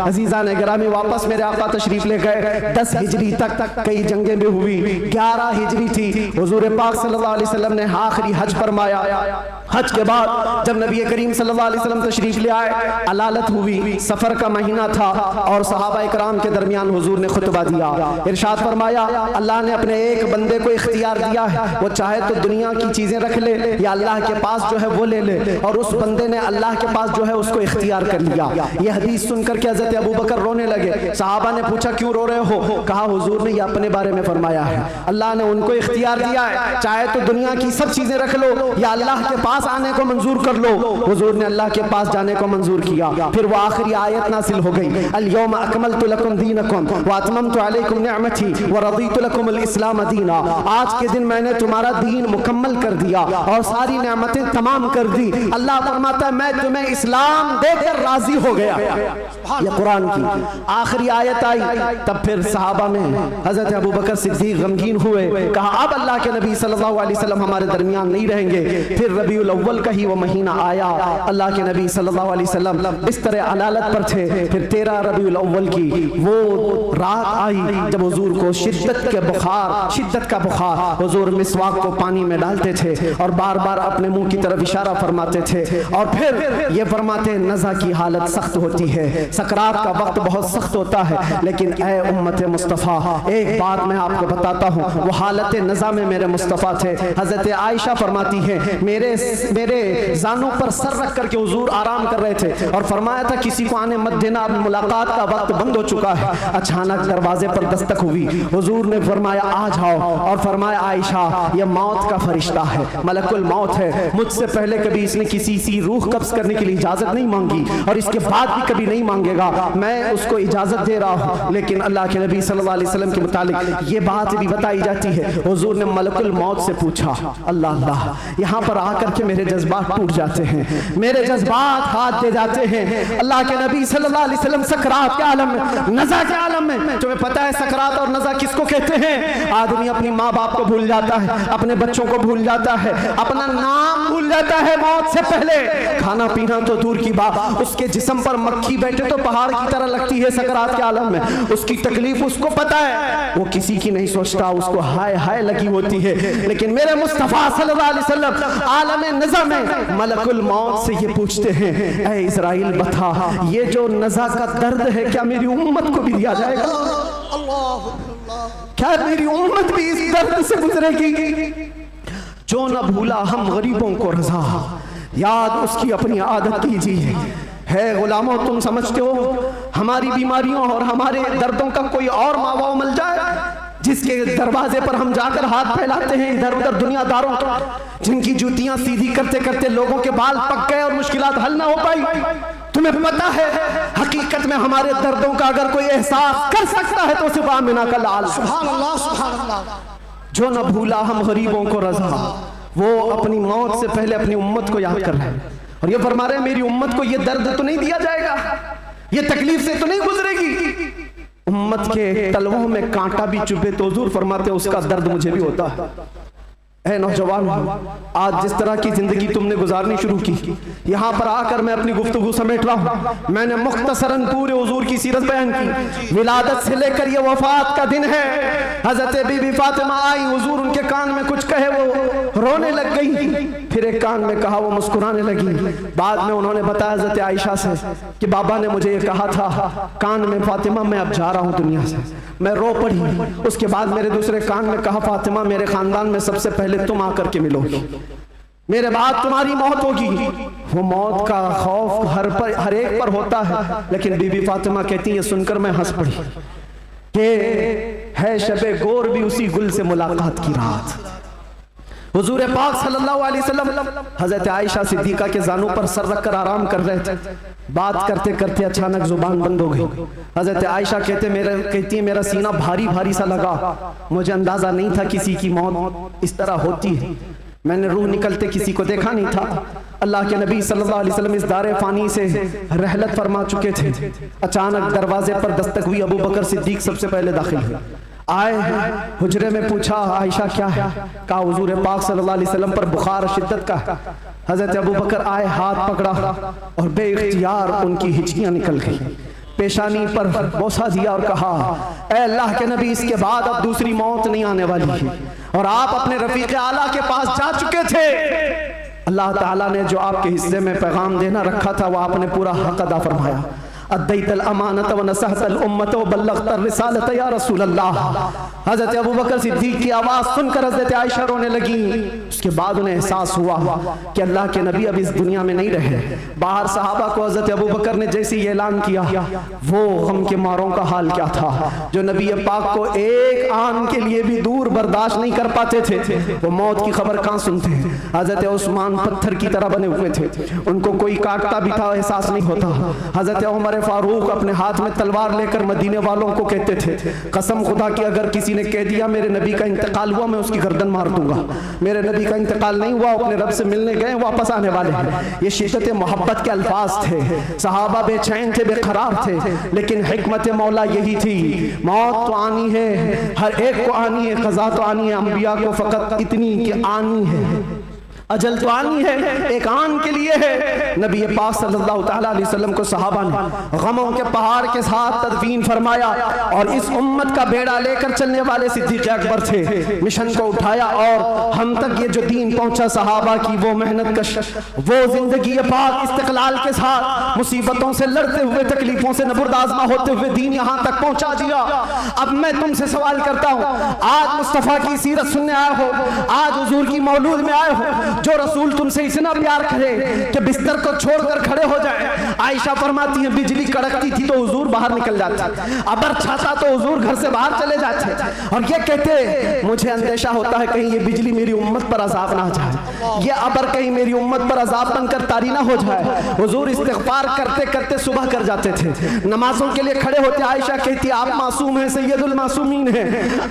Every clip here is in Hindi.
अजीजा ने गिरामी वापस मेरे आका तशरीफ ले गए। 10 हिजरी तक कई जंगें भी हुई, 11 हिजरी थी। हुजूर पाक सल्लल्लाहु अलैहि वसल्लम ने आखिरी हज फरमाया। हज के बाद जब नबी करीम सल्लल्लाहु अलैहि वसल्लम तशरीफ ले आए, अलालत हुई, सफर का महीना था और सहाबा इकराम के दरमियान हुजूर ने खुतबा दिया। इरशाद फरमाया, अल्लाह ने अपने एक बंदे को इख्तियार दिया है, वो चाहे तो दुनिया की चीजें रख ले या अल्लाह के पास जो है वो ले ले, और उस बंदे ने अल्लाह के पास जो है उसको इख्तियार कर लिया। ये हदीस सुनकर के हजरत अबू बकर रोने लगे। सहाबा ने पूछा, क्यों रो रहे हो? कहा, हुजूर ने ये अपने बारे में फरमाया है, अल्लाह ने उनको इख्तियार दिया है, चाहे तो दुनिया की सब चीजें रख लो या अल्लाह के पास आने को मंजूर कर लो। हुजूर ने अल्लाह के पास जाने को मंजूर किया। फिर वो आखिरी आयत नासिल हो गई, अल-यौम अकमलतु लकुम दीनकुम व अतममतु अलैकुम निअमती व रदीतु लकुम अल-इस्लाम दीना। आज के दिन मैंने तुम्हारा दीन मुकम्मल कर दिया और सारी नेमतें तमाम कर दी। अल्लाह फरमाता है, मैं तुम्हें इस्लाम देकर राजी हो गया। ये कुरान की आखिरी आयत आई। तब फिर सहाबा में हजरत अबू बकर सिद्दीक गमगीन हुए, कहा अब अल्लाह के नबी सल्लल्लाहु अलैहि वसल्लम हमारे दरमियान नहीं रहेंगे। फिर रबीउल अव्वल का ही वो महीना आया, अल्लाह के नबी सल्लल्लाहु अलैहि वसल्लम बिस्तर अलालत पर थे। फिर 13 रबीउल अव्वल की वो रात आई जब हुजूर को शिद्दत का बुखार, हुजूर मिसवाक को पानी में डालते थे और बार बार अपने मुंह की तरफ इशारा फरमाते थे और फिर ये फरमाते, नज़ा की हालत सख्त होती है, सकरात का वक्त बहुत सख्त होता है, लेकिन ए उम्मत मुस्तफ़ा, एक बात मैं आपको बताता हूँ, वो हालत नज़ा में मेरे मुस्तफ़ा थे। हजरत आयशा फरमाती है, मेरे जानों पर सर रख करके हुजूर आराम कर रहे थे और फरमाया था, किसी को आने मत देना, अब मुलाकात का वक्त बंद हो चुका है। अचानक दरवाजे पर दस्तक हुई, हुजूर ने फरमाया आ जाओ, और फरमाया आयशा, ये मौत का फरिश्ता है, मलकुल मौत है, मुझसे पहले कभी इसने किसी की रूह कब्ज करने के लिए इजाजत नहीं मांगी और इसके बाद भी कभी नहीं मांगेगा, मैं उसको इजाजत दे रहा हूँ। लेकिन अल्लाह के नबी सल्लल्लाहु अलैहि वसल्लम के मुतालिक ये बात भी बताई जाती है, हुजूर ने मलकुल मौत से पूछा। अल्लाह अल्लाह, यहाँ पर आकर के मेरे जज्बात टूट जाते हैं, मेरे जज्बात हाथ दे जाते हैं। अल्लाह के नबी सल्लल्लाहु अलैहि वसल्लम सकरात के आलम में, नज़ा के आलम में, तुम्हें पता है सकरात और नज़ा किसको कहते हैं? आदमी अपनी माँ बाप को भूल जाता है, अपने बच्चों को भूल जाता है, अपना नाम भूल जाता है मौत से पहले, खाना पीना तो दूर की बात, उसके जिस्म पर मक्खी बैठे तो पहाड़ की तरह लगती है सकरात के आलम में, उसकी तकलीफ उसको पता है, वो किसी की नहीं सोचता, उसको हाय हाय लगी होती है। लेकिन मेरे मुस्तफा सल्लल्लाहु अलैहि वसल्लम आलम नज़ा में मलकुल मौत से ये पूछते हैं, ऐ इज़राइल बता, ये जो नज़ा का दर्द है क्या मेरी उम्मत को भी दिया जाएगा? क्या मेरी उम्मत भी इस दर्द से गुजरेगी? जो न भूला हम गरीबों को रज़ा, याद उसकी अपनी आदत कीजिए। है गुलामों, तुम समझते हो हमारी बीमारियों और हमारे दर्दों का कोई और मावा मिल जाए जिसके दरवाजे पर हम जाकर हाथ फैलाते हैं इधर उधर दुनियादारों का, जिनकी जूतियां सीधी करते करते लोगों के बाल पक गए और मुश्किलात हल ना हो पाई? तुम्हें पता है हकीकत में हमारे दर्दों का अगर कोई एहसास कर सकता है तो सिर्फ आमिना का लाल। सुभान अल्लाह, सुभान अल्लाह। जो न भूला हम गरीबों को रज़ा, वो अपनी मौत से पहले अपनी उम्मत को याद कर रहे हैं और ये फरमा रहे हैं, मेरी उम्मत को ये दर्द तो नहीं दिया जाएगा, ये तकलीफ से तो नहीं गुजरेगी। उम्मत के तलवों में कांटा भी चुभे तो हुजूर फरमाते उसका दर्द मुझे भी होता है। ऐ नौजवान, आज जिस तरह की जिंदगी तुमने गुजारनी शुरू की, यहाँ पर आकर मैं अपनी गुफ्तगू समेट रहा हूँ। मैंने मुख्तसरन पूरे हुजूर की सीरत बयान की। विलादत से लेकर ये वफात का दिन है। हजरत बीबी फातिमा आई, हुजूर उनके कान में कुछ कहे, वो रोने लग गई, फिर एक कान में कहा, वो मुस्कुराने लगी। बाद में उन्होंने बताया हजरत आयशा से कि बाबा ने मुझे ये कहा था कान में, फातिमा मैं अब जा रहा हूँ दुनिया से। मैं रो पड़ी। उसके बाद मेरे दूसरे कान में कहा, फातिमा मेरे खानदान में सबसे पहले तुम आकर के मिलोगी, मेरे बाद तुम्हारी मौत होगी। वो मौत का खौफ हर एक पर होता है, लेकिन बीबी फातिमा कहती है, सुनकर मैं हंस पड़ी कि है शबे गोर भी उसी गुल से मुलाकात की रात। हुजूर पाक सल्लल्लाहु अलैहि वसल्लम हजरत आयशा सिद्दीका के जानों पर सर रखकर आराम कर रहे थे। बात करते करते अचानक जुबान बंद हो गई। हजरत आयशा कहती है मेरा सीना भारी भारी सा लगा, मुझे अंदाजा नहीं था किसी की मौत इस तरह होती है। मैंने रूह निकलते किसी को देखा नहीं था। अल्लाह के नबी सल्लल्लाहु अलैहि वसल्लम इस दारे फानी से रहलत फरमा चुके थे। अचानक दरवाजे पर दस्तक हुई। अबू बकर सिद्दीक सबसे पहले दाखिल हुए। आए, हुजरे में पूछा, आयशा क्या है? कहा हुजूर पाक सल्लल्लाहु अलैहि वसल्लम पर बुखार शिद्दत का है। हजरत अबू बकर आए, हाथ पकड़ा और बेइख्तियार उनकी हिचकियां निकल गई। पेशानी पर बोसा दिया और कहा, ऐ अल्लाह के नबी, इसके बाद अब दूसरी मौत नहीं आने वाली है, और आप अपने रफीक आला के पास जा चुके थे। अल्लाह ताला ने जो आपके हिस्से में पैगाम देना रखा था वो आपने पूरा हक अदा फरमाया। अद्दैतल अमानत व नसहतल उम्मत व बल्लगतर रिसालत या रसूल अल्लाह। हज़रत अबू बकर सिद्दीक़ की आवाज़ सुनकर हज़रत आयशा रोने लगी। उसके बाद उन्हें एहसास हुआ कि अल्लाह के नबी अब इस दुनिया में नहीं रहे। बाहर सहाबा को हज़रत अबू बकर ने जैसे ही ऐलान किया, वो गम के मारों का हाल क्या था, जो नबी पाक को एक आन के लिए भी दूर बर्दाश्त नहीं कर पाते थे, वो मौत की खबर कहाँ सुनते हैं। हज़रत उस्मान पत्थर की तरह बने हुए थे, उनको कोई काटता भी था एहसास नहीं होता। हज़रत उमर फारूक अपने हाथ में तलवार लेकर मदीने वालों को कहते थे, कसम खुदा की अगर किसी ने कह दिया मेरे नबी का इंतकाल हुआ, मैं उसकी गर्दन मार दूंगा। मेरे नबी का इंतकाल नहीं हुआ, अपने रब से मिलने गए, वापस आने वाले हैं। ये शिद्दत मोहब्बत के अल्फाज थे। सहाबा बेचैन थे, बेकरार थे, लेकिन हिकमत मौला यही थी, मौत तो आनी है, हर एक को आनी है, क़ज़ा तो आनी है, अंबिया को फ़कत इतनी कि आनी है, अजल तो आनी है, एक आन के लिए है। नबी पाक सल्लल्लाहु तआला अलैहि वसल्लम को सहाबा ने गमों के पहाड़ के साथ तदफीन फरमाया, और इस उम्मत का बेड़ा लेकर चलने वाले सिद्दीक़ अकबर थे, मिशन को उठाया और हम तक ये जो दीन पहुंचा, सहाबा की वो मेहनत कश, वो जिंदगी पाक इस्तिक़लाल के साथ मुसीबतों से लड़ते हुए, तकलीफों से नबुर्दाज़मा होते हुए दीन यहाँ तक पहुंचा दिया। अब मैं तुमसे सवाल करता हूँ, आज मुस्तफ़ा की सीरत सुनने आए हो, आज हुजूर की मौलूद में आए हो, जो रसूल तुमसे इतना प्यार करे कि बिस्तर को छोड़कर खड़े हो जाए। आयशा फरमाती है बिजली कड़कती थी तो हुजूर बाहर निकल जाते, अबर छाता तो हुजूर घर से बाहर चले जाते, और ये कहते मुझे अंदेशा होता है कहीं ये बिजली मेरी उम्मत पर अजाब ना जाए, ये अबर कहीं मेरी उम्मत पर अजाब बनकर तारी ना हो जाए। हुजूर इस्तिग़फ़ार करते करते सुबह कर जाते थे, नमाजों के लिए खड़े होते। आयशा कहती आप मासूम हैं, सैयदुल मासूमीन हैं,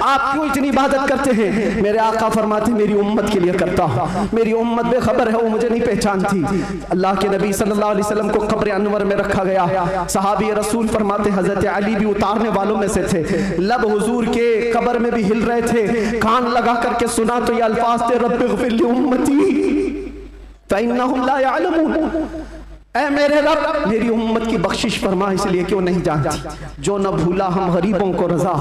आप क्यों इतनी इबादत करते हैं? मेरे आका फरमाते मेरी उम्मत के लिए करता हूँ, मेरी उम्मत बेखबर है, वो मुझे नहीं पहचानती। अल्लाह के नबी सल्लल्लाहु अलैहि वसल्लम को कब्र अनवर में रखा गया। सहाबी रसूल फरमाते हजरत अली भी उतारने वालों में से थे, लब हुजूर के कब्र में भी हिल रहे थे, कान लगा करके सुना तो ये अल्फाज थे, रब्बिग़फिर ली उम्मती फ़इन्नहुम ला यअलमून। ऐ मेरे रब मेरी उम्मत की बख्शिश फरमा, इसलिए कि वो नहीं जानती। जो न भूला हम गरीबों को रजा,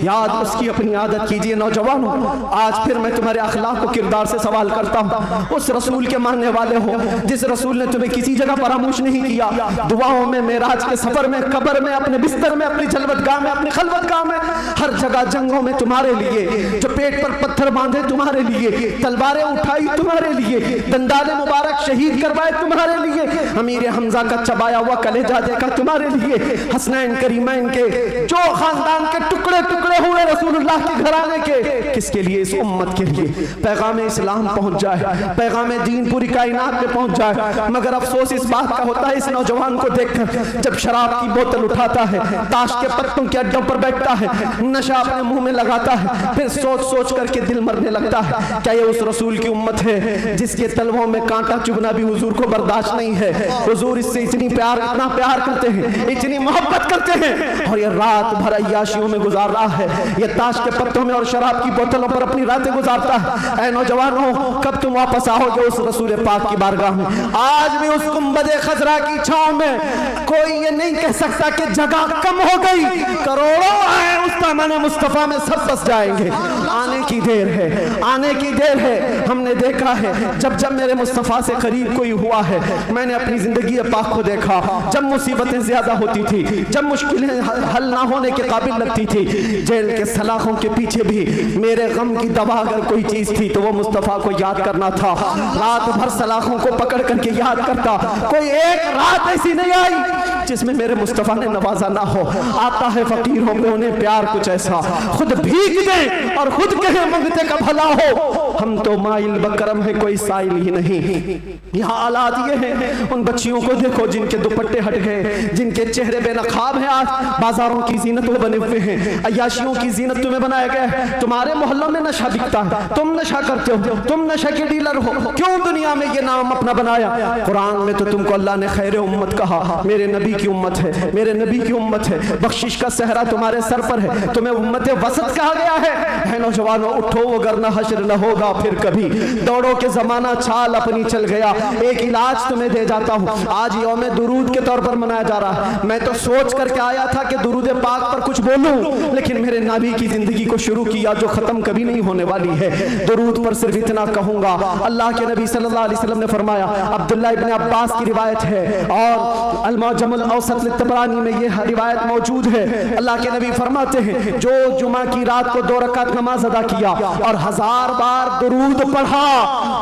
याद उसकी अपनी आदत कीजिए। नौजवानों, आज फिर मैं तुम्हारे अखलाक व किरदार से सवाल करता हूँ। उस रसूल के मानने वाले हो जिस रसूल ने तुम्हें किसी जगह फरामोश नहीं किया, दुआओं में, मेराज के सफर में, कब्र में, अपने बिस्तर में, अपनी जलवतगाह में, अपनी खलवतगाह में, हर जगह जंगों में तुम्हारे लिए, जो पेट पर पत्थर बांधे तुम्हारे लिए, तलवारें उठाई तुम्हारे लिए, दंदाले मुबारक शहीद करवाए तुम्हारे लिए, अमीर हमजा का चबाया हुआ कलेजा देखा तुम्हारे लिए, हसनैन करीमैन के जो खानदान के टुकड़े टुकड़े हुए रसूलुल्लाह के घराने के, किसके लिए? इस उम्मत के लिए। पैगाम इस्लाम पहुंच जाए, पैगाम दीन पूरी कायनात में पहुंच जाए। मगर अफसोस इस बात का होता है इस नौजवान को देखकर, जब शराब की बोतल उठाता है, ताश के पत्तों के अड्डों पर बैठता है, नशा अपने मुंह में लगाता है, फिर सोच सोच करके दिल मरने लगता है। क्या ये उस रसूल की उम्मत है जिसके तलवों में कांटा चुभना भी हुजूर को बर्दाश्त नहीं है? हुजूर इससे इतनी प्यार, इतना प्यार करते हैं, इतनी मोहब्बत करते हैं, और ये रात भर अय्याशियों में गुजार रहा है, ये ताश के पत्तों में और शराब की बोतलों पर अपनी रातें गुजारता है। ऐ नौजवानों, कब तुम वापस आओगे उस रसूल पाक की बारगाह में? आज भी उस गुंबद खजरा की छांव में कोई ये नहीं कह सकता कि जगह कम हो गई, करोड़ों आए उस दामन मुस्तफा में सब बस जाएंगे। आने की देर है, आने की देर है। हमने देखा है जब जब मेरे मुस्तफा से करीब कोई हुआ है, मैंने अपनी जिंदगी पाक को देखा, जब मुसीबतें ज्यादा होती थी, जब मुश्किलें हल ना होने के काबिल लगती थी, जेल के सलाखों के पीछे भी मेरे गम की दवा अगर कोई चीज थी तो वो मुस्तफा को याद करना था। रात भर सलाखों को पकड़ करके याद करता, कोई एक रात ऐसी नहीं आई जिसमें मेरे मुस्तफा ने नवाजा ना हो। आता है फकीरों में उन्हें प्यार कुछ ऐसा, खुद भीग दे और खुद कहे मंगते का भला हो। हम तो माइल बकरम है, कोई साइल ही नहीं। यहाँ हालात ये हैं, उन बच्चियों को देखो जिनके दुपट्टे हट गए, जिनके चेहरे बेनकाब हैं, आज बाजारों की जीनत में बने हुए हैं, अय्याशियों की जीनत तुम्हें बनाया गया है। तुम्हारे मोहल्लों में नशा बिकता है, तुम नशा करते हो, तुम नशा के डीलर हो, क्यों दुनिया में ये नाम अपना बनाया? कुरान में तो तुमको अल्लाह ने खैर उम्मत कहा, मेरे नबी की उम्मत है, मेरे नबी की उम्मत है, बख्शिश का सहरा तुम्हारे सर पर है, तुम्हें उम्मत वसत कहा गया है नौजवानों उठो वगरना हश्र न होगा फिर कभी, दौड़ो के जमाना चाल अपनी चल गया। एक इलाज तुम्हें दे जाता हूँ, आज यौम दुरूद के तौर पर मनाया जा रहा है। मैं तो सोच करके आया था कि दुरूद पाक पर कुछ बोलूं, लेकिन मेरे नबी की जिंदगी को शुरू किया जो खत्म कभी नहीं होने वाली है। दुरूद पर सिर्फ इतना कहूंगा, अल्लाह के नबी सल्लल्लाहु अलैहि वसल्लम ने फरमाया, अब्दुल्लाह इब्न अब्बास की रिवायत है और अल-मुअज्जमुल औसत लित-तबरानी में यह रिवायत मौजूद है। अल्लाह के नबी फरमाते हैं, जो जुमा की रात को 2 रकात नमाज अदा किया और 1000 बार दुरूद पढ़ा,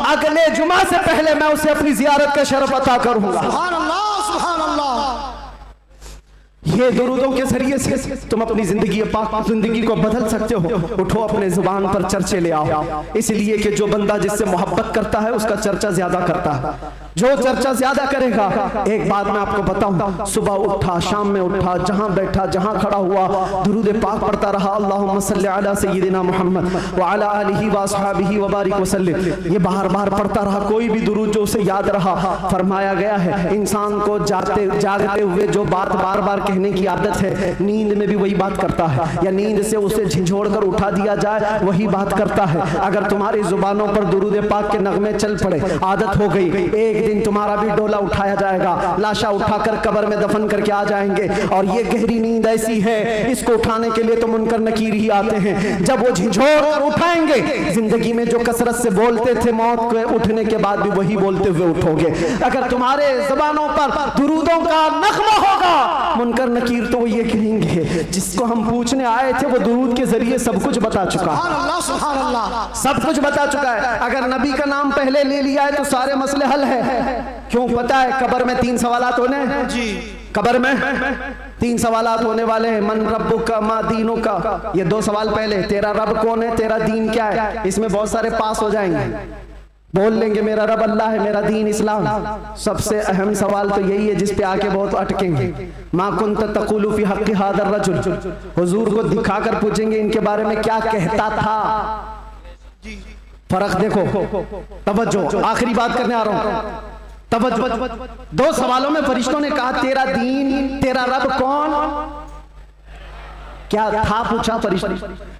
अगले जुमा से पहले मैं उसे अपनी जियारत का शरफ अता करूंगा। सुभान अल्लाह, सुभान अल्लाह। ये दुरूदों के जरिए से तुम अपनी जिंदगी जिंदगी को बदल सकते हो। उठो अपने जुबान पर चर्चे ले आओ, इसलिए कि जो बंदा जिससे मोहब्बत करता है उसका चर्चा ज्यादा करता है। जो चर्चा ज्यादा करेगा, एक बात मैं आपको बताऊं, सुबह उठा, शाम में उठा, जहां बैठा, जहां खड़ा हुआ, दुरूद पाक पढ़ता रहा, अल्लाहुम्मा सल्ली अला सय्यिदिना मुहम्मद व अला आलिहि व अस्हाबिहि व बारिक वसल्लिम। ये बार बार पढ़ता रहा, कोई भी दुरूद जो उसे याद रहा। फरमाया गया है, इंसान को जागते हुए जो बात बार बार कहने की आदत है, नींद में भी वही बात करता है, या नींद से उसे झिझोड़ कर उठा दिया जाए वही बात करता है। अगर तुम्हारी जुबानों पर दुरूद पाक के नगमे चल पड़े, आदत हो गई, एक दिन तुम्हारा भी डोला उठाया जाएगा, लाशा उठाकर कब्र में दफन करके आ जाएंगे। और ये गहरी नींद ऐसी है, इसको उठाने के लिए तो मुनकर नकीर ही आते हैं। जब वो झिझोड़ कर उठाएंगे, जिंदगी में जो कसरत से बोलते थे, मौत के उठने के बाद भी वही बोलते हुए उठोगे। अगर तुम्हारे जुबानों पर दुरूदों का नगमा होगा, मुनकर नकीर तो वो ये कहेंगे, जिसको हम पूछने आए थे वो दुरूद के जरिए सब कुछ बता चुका है। सुभान अल्लाह, सब कुछ बता चुका है। अगर नबी का नाम पहले ले लिया है तो सारे मसले हल है। क्यों? पता है कब्र में 3 सवालात होने जी, कब्र में 3 सवालात होने वाले हैं। मन रब्बुका मा दीनुका, ये 2 सवाल पहले, तेरा रब कौन है, तेरा दीन क्या है। इसमें बहुत सारे पास हो जाएंगे, बोल लेंगे मेरा रब अल्लाह है, मेरा दीन इस्लाम। सबसे अहम सवाल तो यही है जिस पे आके बहुत अटकेंगे। मा कुंत तक़ूलु फी हक़्क़ि हाज़ा रजुल, हुजूर को दिखाकर पूछेंगे इनके बारे में क्या कहता था। फर्क देखो, तवज्जो, आखिरी बात करने आ रहा हूं, तवज्जो। 2 सवालों में फरिश्तों ने कहा तेरा दीन, तेरा रब कौन, क्या था पूछा फरिश्ते,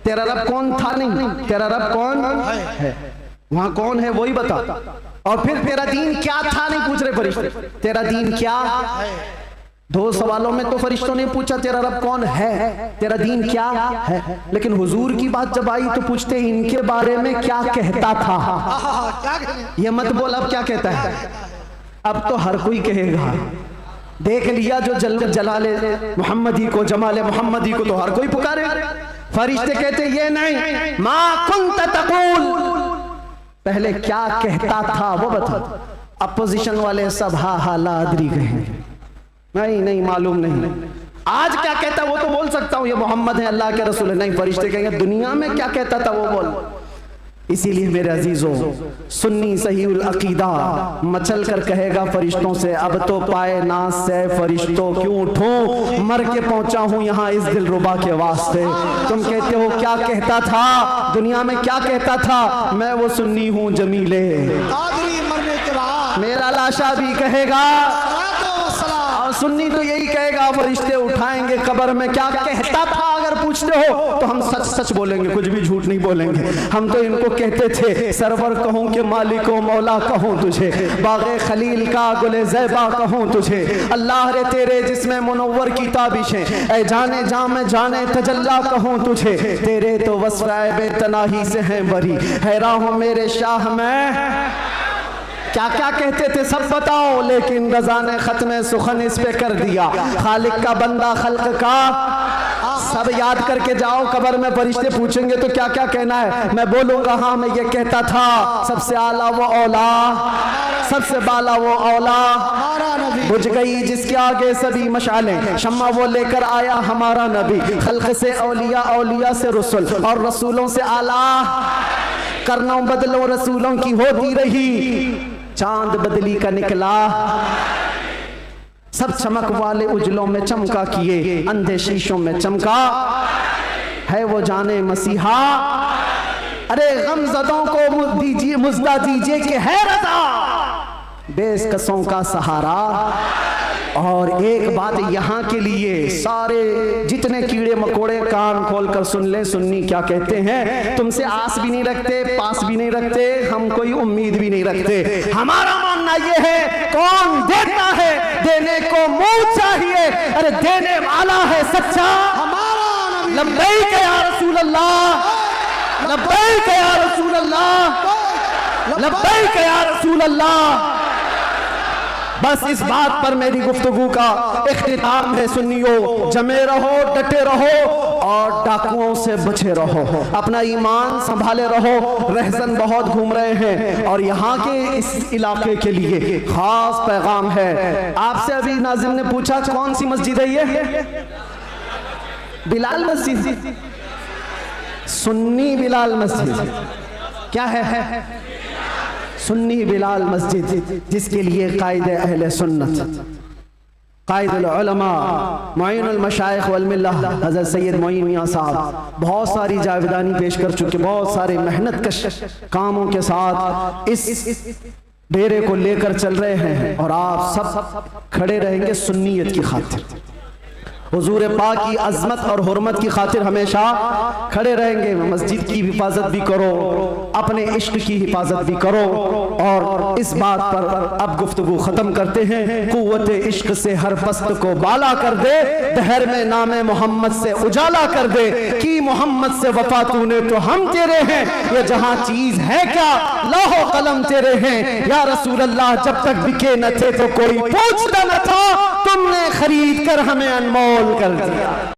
तेरा रब कौन था नहीं, तेरा रब कौन है, वहां कौन है वही बता। और फिर तेरा दीन क्या था नहीं पूछ रहे फरिश्ते, तेरा दीन क्या है। 2 सवालों में तो फरिश्तों ने पूछा तेरा रब कौन है, तेरा दीन क्या है, लेकिन हुजूर की बात जब आई तो पूछते इनके बारे में क्या कहता था। ये मत बोल अब क्या कहता है, अब तो हर कोई कहेगा। देख लिया जो जलाले मोहम्मदी को, जमाले मोहम्मदी को तो हर कोई पुकारे। फरिश्ते कहते ये नहीं, मा कुंत तक़ूल, पहले क्या कहता था वो बता। अपोजिशन वाले सब हा लादरी कहेंगे, नहीं नहीं मालूम नहीं। आज क्या कहता वो तो बोल सकता हूं, ये मोहम्मद है, अल्लाह के रसूल है। नहीं, फरिश्ते कहेंगे दुनिया में क्या कहता था वो बोल। इसीलिए मेरे अजीजों, सुन्नी सहीउल अकीदा मचल कर कहेगा फरिश्तों से, अब तो पाए नाज से फरिश्तों क्यों उठूं, मर के पहुंचा हूं यहाँ इस दिलरुबा के वास्ते। तुम कहते हो क्या कहता था, दुनिया में क्या कहता था, मैं वो सुन्नी हूं जमीले, मेरा लाशा भी कहेगा और सुन्नी तो यही कहेगा। फरिश्ते उठाएंगे कब्र में, क्या कहता था अगर पूछते हो तो हम सच सच बोलेंगे, कुछ भी झूठ नहीं बोलेंगे। हम तो इनको कहते थे सरवर कहूं कि मालिको मौला कहूं तुझे, बाग़े खलील का गुले ज़ैबा कहूं तुझे, अल्लाह रे तेरे जिसमें मुनव्वर की ताबिशें, ऐ जाने जाम जाने तजल्ला कहूं तुझे, तेरे तो वस्फ़ बेतनाही से हैं बरी, हैरान हूं मेरे शाह में। क्या क्या कहते थे सब बताओ, लेकिन रज़ा ने खत्म सुखन इस पे कर दिया। खालिक का बंदा खल्क का सब याद करके जाओ, कब्र में फरिश्ते पूछेंगे तो क्या क्या कहना है। मैं बोलूंगा हाँ मैं ये कहता था, सबसे आला वो औला, सबसे बाला वो औला, बुझ गई जिसके आगे सभी मशालें, शम्मा वो लेकर आया हमारा नबी, खल्क से औलिया, औलिया से रसूल और रसूलों से आला, करना बदलो रसूलों की होती रही, चांद बदली का निकला, सब चमक वाले उजलों में चमका किए, अंधे शीशों में चमका है वो जाने मसीहा। अरे गमज़दों को दीजिए मुज़्दा दीजिए कि है रज़ा, बेकसों का सहारा, और एक बात यहाँ के लिए सारे जितने कीड़े मकोड़े कान खोलकर सुन ले, सुन्नी क्या कहते हैं, तुमसे आस भी नहीं रखते, पास भी नहीं रखते, हम कोई उम्मीद भी नहीं रखते। हमारा मानना ये है कौन देता है, देने को मुंह चाहिए, अरे देने वाला है सच्चा हमारा। लब्बैक या रसूल अल्लाह, लब्बैक या रसूल अल्लाह, लब्बैक या रसूल अल्लाह। बस इस बात पर मेरी गुफ्तगू का इख्तिताम है। सुन्नियों, जमे रहो, डटे रहो और डाकुओं से बचे रहो, अपना ईमान संभाले रहो। रहसन बहुत घूम रहे हैं और यहाँ के इस इलाके के लिए खास पैगाम है। आपसे अभी नाजिम ने पूछा कौन सी मस्जिद है ये? बिलाल मस्जिद, सुन्नी बिलाल मस्जिद। क्या है? सुन्नी बिलाल मस्जिद, जिसके लिए कायदे अहले सुन्नत, कायदुल उलमा, मुईनुल मशाइख वल मिल्ला हज़रत सैयद मोइन मियां साहब बहुत सारी जावेदानी पेश कर चुके, बहुत सारे मेहनत कश कामों के साथ इस डेरे को लेकर चल रहे हैं और आप सब खड़े रहेंगे सुन्नियत की खातिर, हुजूर पाक की अजमत और हुर्मत की खातिर हमेशा खड़े रहेंगे। मस्जिद की हिफाजत भी करो, अपने इश्क की हिफाजत भी करो। और इस बात पर अब गुफ्तगू खत्म करते हैं। कुव्वत इश्क से हर पस्त को बाला कर दे, दहर में नामे मोहम्मद से उजाला कर दे, कि मोहम्मद से वफा तूने तो हम तेरे हैं, ये जहां चीज है क्या लौहो कलम तेरे हैं। या रसूल अल्लाह, जब तक बिके न थे तो कोई पूछता न था, तुमने खरीद कर हमें अनमोल कर दिया।